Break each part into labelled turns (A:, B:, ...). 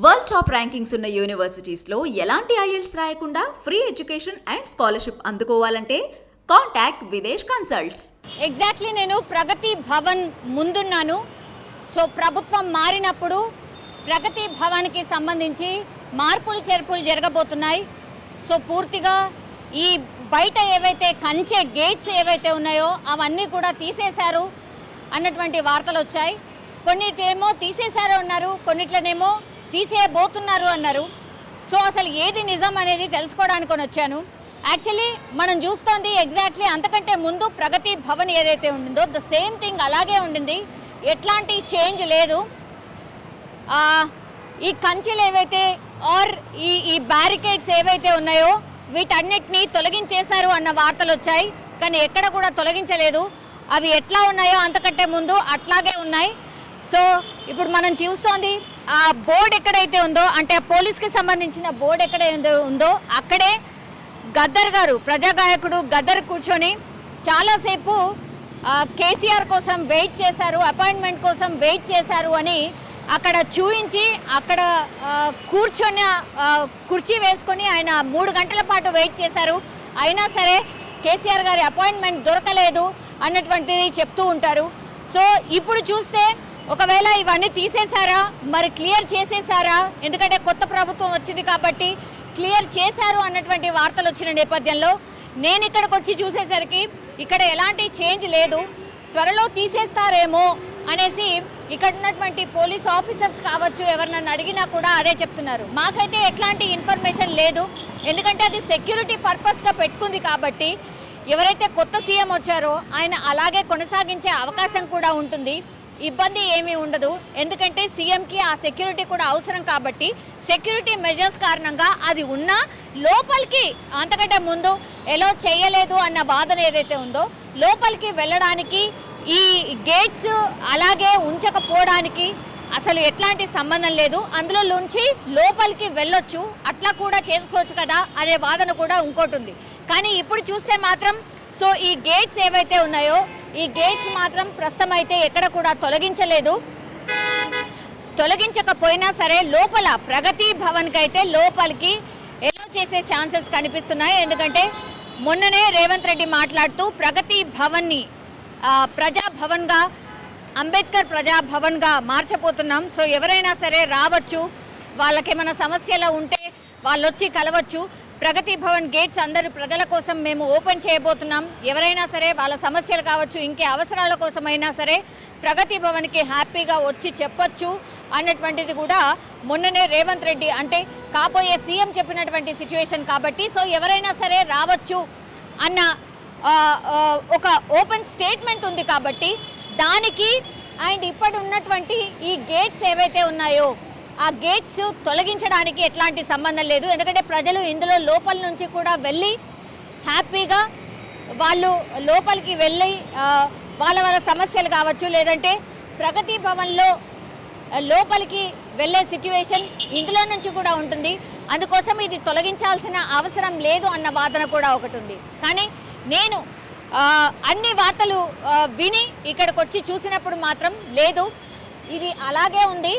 A: World top rankings ఉన్న యూనివర్సిటీస్లో ఎలాంటి IELTS రాయకుండా ఫ్రీ ఎడ్యుకేషన్ అండ్ స్కాలర్షిప్ అందుకోవాలంటే కాంటాక్ట్ విదేశ్ కన్సల్ట్స్.
B: ఎగ్జాక్ట్లీ నేను ప్రగతి భవన్ ముందున్నాను. సో ప్రభుత్వం మారినప్పుడు ప్రగతి భవన్కి సంబంధించి మార్పులు చేర్పులు జరగబోతున్నాయి. సో పూర్తిగా ఈ బయట ఏవైతే కంచె గేట్స్ ఏవైతే ఉన్నాయో అవన్నీ కూడా తీసేశారు అన్నటువంటి వార్తలు వచ్చాయి. కొన్నిటేమో తీసేశారు అన్నారు, కొన్నిట్లనేమో తీసేయబోతున్నారు అన్నారు. సో అసలు ఏది నిజం అనేది తెలుసుకోవడానికి వచ్చాను. యాక్చువల్లీ మనం చూస్తోంది ఎగ్జాక్ట్లీ అంతకంటే ముందు ప్రగతి భవన్ ఏదైతే ఉండిందో ద సేమ్ థింగ్ అలాగే ఉండింది, ఎట్లాంటి చేంజ్ లేదు. ఈ కంచెలు ఏవైతే ఆర్ ఈ బ్యారికేడ్స్ ఏవైతే ఉన్నాయో వీటన్నిటినీ తొలగించేశారు అన్న వార్తలు వచ్చాయి. కానీ ఎక్కడ కూడా తొలగించలేదు, అవి ఎట్లా ఉన్నాయో అంతకంటే ముందు అట్లాగే ఉన్నాయి. సో ఇప్పుడు మనం చూస్తోంది ఆ బోర్డు ఎక్కడైతే ఉందో, అంటే పోలీస్కి సంబంధించిన బోర్డు ఎక్కడైతే ఉందో అక్కడే గద్దర్ గారు, ప్రజాగాయకుడు గద్దర్ కూర్చొని చాలాసేపు కేసీఆర్ కోసం వెయిట్ చేశారు, అపాయింట్మెంట్ కోసం వెయిట్ చేశారు అని అక్కడ చూయించి అక్కడ కూర్చొని కుర్చీ వేసుకొని ఆయన 3 గంటల పాటు వెయిట్ చేశారు. అయినా సరే కేసీఆర్ గారి అపాయింట్మెంట్ దొరకలేదు అన్నటువంటిది చెప్తూ ఉంటారు. సో ఇప్పుడు చూస్తే ఒకవేళ ఇవన్నీ తీసేశారా, మరి క్లియర్ చేసేసారా, ఎందుకంటే కొత్త ప్రభుత్వం వచ్చింది కాబట్టి క్లియర్ చేశారు అన్నటువంటి వార్తలు వచ్చిన నేపథ్యంలో నేను ఇక్కడికి వచ్చి చూసేసరికి ఇక్కడ ఎలాంటి చేంజ్ లేదు, త్వరలో తీసేస్తారేమో అనేసి ఇక్కడ ఉన్నటువంటి పోలీస్ ఆఫీసర్స్ కావచ్చు ఎవరినన్ను అడిగినా కూడా అదే చెప్తున్నారు. మాకైతే ఎట్లాంటి ఇన్ఫర్మేషన్ లేదు, ఎందుకంటే అది సెక్యూరిటీ పర్పస్గా పెట్టుకుంది కాబట్టి ఎవరైతే కొత్త సీఎం వచ్చారో ఆయన అలాగే కొనసాగించే అవకాశం కూడా ఉంటుంది, ఇబ్బంది ఏమీ ఉండదు. ఎందుకంటే సీఎంకి ఆ సెక్యూరిటీ కూడా అవసరం కాబట్టి సెక్యూరిటీ మెజర్స్ కారణంగా అది ఉన్నా లోపలికి అంతకంటే ముందు ఎలా చేయలేదు అన్న వాదన ఏదైతే ఉందో లోపలికి వెళ్ళడానికి ఈ గేట్స్ అలాగే ఉంచకపోవడానికి అసలు ఎట్లాంటి సంబంధం లేదు. అందులో నుంచి లోపలికి వెళ్ళొచ్చు, అట్లా కూడా చేసుకోవచ్చు కదా అనే వాదన కూడా ఇంకోటి ఉంది. కానీ ఇప్పుడు చూస్తే మాత్రం సో ఈ గేట్స్ ఏవైతే ఉన్నాయో ఈ గేట్స్ మాత్రం ప్రస్తుతం అయితే ఎక్కడ కూడా తొలగించలేదు. తొలగించకపోయినా సరే లోపల ప్రగతి భవన్కి అయితే లోపలికి ఎలో చేసే ఛాన్సెస్ కనిపిస్తున్నాయి. ఎందుకంటే మొన్ననే రేవంత్ రెడ్డి మాట్లాడుతూ ప్రగతి భవన్ని ప్రజాభవన్గా, అంబేద్కర్ ప్రజాభవన్గా మార్చబోతున్నాం, సో ఎవరైనా సరే రావచ్చు, వాళ్ళకేమైనా సమస్యలు ఉంటే వాళ్ళు వచ్చి కలవచ్చు, ప్రగతి భవన్ గేట్స్ అందరూ ప్రజల కోసం మేము ఓపెన్ చేయబోతున్నాం, ఎవరైనా సరే వాళ్ళ సమస్యలు కావచ్చు ఇంకే అవసరాల కోసమైనా సరే ప్రగతి భవన్కి హ్యాపీగా వచ్చి చెప్పొచ్చు అన్నటువంటిది కూడా మొన్ననే రేవంత్ రెడ్డి అంటే కాబోయే సీఎం చెప్పినటువంటి సిచ్యువేషన్ కాబట్టి సో ఎవరైనా సరే రావచ్చు అన్న ఒక ఓపెన్ స్టేట్మెంట్ ఉంది కాబట్టి దానికి అండ్ ఇప్పుడు ఉన్నటువంటి ఈ గేట్స్ ఏవైతే ఉన్నాయో ఆ గేట్స్ తొలగించడానికి ఎట్లాంటి సంబంధం లేదు. ఎందుకంటే ప్రజలు ఇందులో లోపల నుంచి కూడా వెళ్ళి హ్యాపీగా వాళ్ళు లోపలికి వెళ్ళి వాళ్ళ సమస్యలు కావచ్చు లేదంటే ప్రగతి భవన్లో లోపలికి వెళ్ళే సిచ్యువేషన్ ఇందులో నుంచి కూడా ఉంటుంది. అందుకోసం ఇది తొలగించాల్సిన అవసరం లేదు అన్న వాదన కూడా ఒకటి ఉంది. కానీ నేను అన్ని వార్తలు విని ఇక్కడికి వచ్చి చూసినప్పుడు మాత్రం లేదు, ఇది అలాగే ఉంది,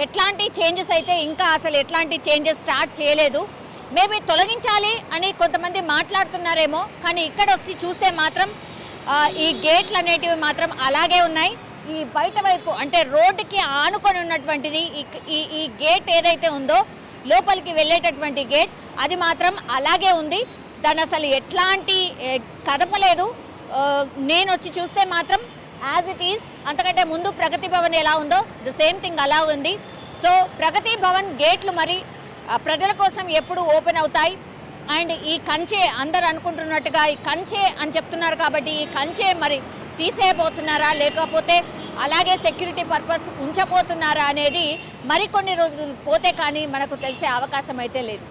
B: ఎట్లాంటి చేంజెస్ అయితే ఇంకా అసలు ఎట్లాంటి చేంజెస్ స్టార్ట్ చేయలేదు. మేబీ తొలగించాలి అని కొంతమంది మాట్లాడుతున్నారేమో, కానీ ఇక్కడ వచ్చి చూస్తే మాత్రం ఈ గేట్లు అనేటివి మాత్రం అలాగే ఉన్నాయి. ఈ బయట వైపు అంటే రోడ్డుకి ఆనుకొని ఉన్నటువంటిది ఈ గేట్ ఏదైతే ఉందో లోపలికి వెళ్ళేటటువంటి గేట్ అది మాత్రం అలాగే ఉంది, దాన్ని అసలు ఎట్లాంటి కదపలేదు. నేను వచ్చి చూస్తే మాత్రం యాజ్ ఇట్ ఈస్, అంతకంటే ముందు ప్రగతి భవన్ ఎలా ఉందో ద సేమ్ థింగ్ అలా ఉంది. సో ప్రగతి భవన్ గేట్లు మరి ప్రజల కోసం ఎప్పుడు ఓపెన్ అవుతాయి. అండ్ ఈ కంచె అందరు అనుకుంటున్నట్టుగా ఈ కంచె అని చెప్తున్నారు కాబట్టి ఈ కంచె మరి తీసేయబోతున్నారా లేకపోతే అలాగే సెక్యూరిటీ పర్పస్ ఉంచబోతున్నారా అనేది మరికొన్ని రోజులు పోతే కానీ మనకు తెలిసే అవకాశం అయితే లేదు.